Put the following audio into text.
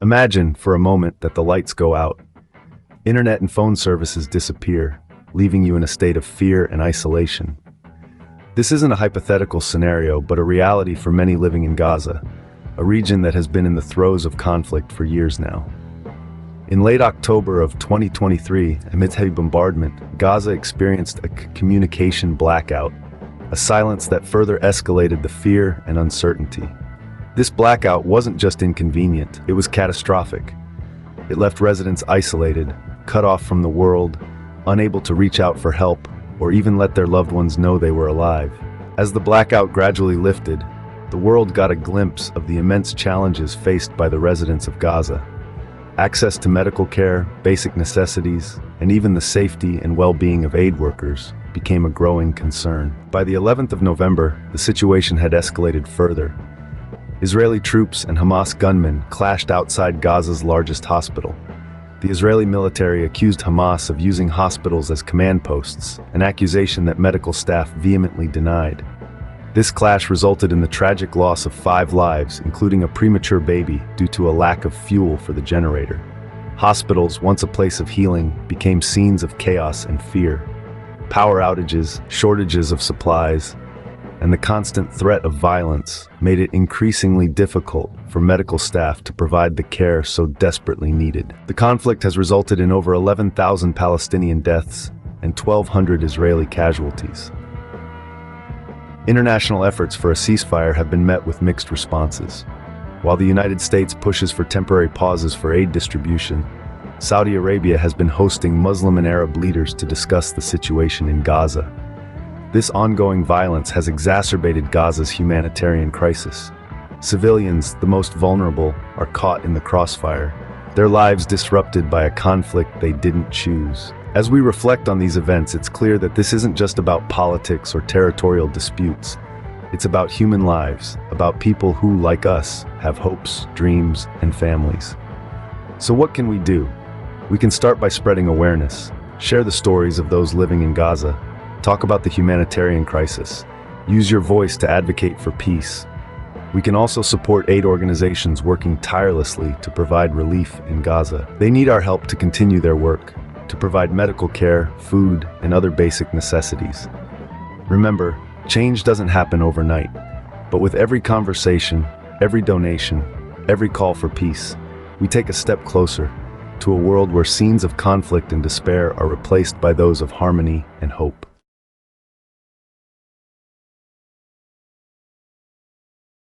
Imagine, for a moment, that the lights go out. Internet and phone services disappear, leaving you in a state of fear and isolation. This isn't a hypothetical scenario, but a reality for many living in Gaza, a region that has been in the throes of conflict for years now. In late October of 2023, amidst heavy bombardment, Gaza experienced a communication blackout, a silence that further escalated the fear and uncertainty. This blackout wasn't just inconvenient, it was catastrophic. It left residents isolated, cut off from the world, unable to reach out for help, or even let their loved ones know they were alive. As the blackout gradually lifted, the world got a glimpse of the immense challenges faced by the residents of Gaza. Access to medical care, basic necessities, and even the safety and well-being of aid workers became a growing concern. By the 11th of November, the situation had escalated further. Israeli troops and Hamas gunmen clashed outside Gaza's largest hospital. The Israeli military accused Hamas of using hospitals as command posts, an accusation that medical staff vehemently denied. This clash resulted in the tragic loss of 5 lives, including a premature baby, due to a lack of fuel for the generator. Hospitals, once a place of healing, became scenes of chaos and fear. Power outages, shortages of supplies, and the constant threat of violence made it increasingly difficult for medical staff to provide the care so desperately needed. The conflict has resulted in over 11,000 Palestinian deaths and 1,200 Israeli casualties. International efforts for a ceasefire have been met with mixed responses. While the United States pushes for temporary pauses for aid distribution, Saudi Arabia has been hosting Muslim and Arab leaders to discuss the situation in Gaza. This ongoing violence has exacerbated Gaza's humanitarian crisis. Civilians, the most vulnerable, are caught in the crossfire, their lives disrupted by a conflict they didn't choose. As we reflect on these events, it's clear that this isn't just about politics or territorial disputes. It's about human lives, about people who, like us, have hopes, dreams, and families. So what can we do? We can start by spreading awareness, share the stories of those living in Gaza, talk about the humanitarian crisis, use your voice to advocate for peace. We can also support aid organizations working tirelessly to provide relief in Gaza. They need our help to continue their work, to provide medical care, food, and other basic necessities. Remember, change doesn't happen overnight, but with every conversation, every donation, every call for peace, we take a step closer to a world where scenes of conflict and despair are replaced by those of harmony and hope.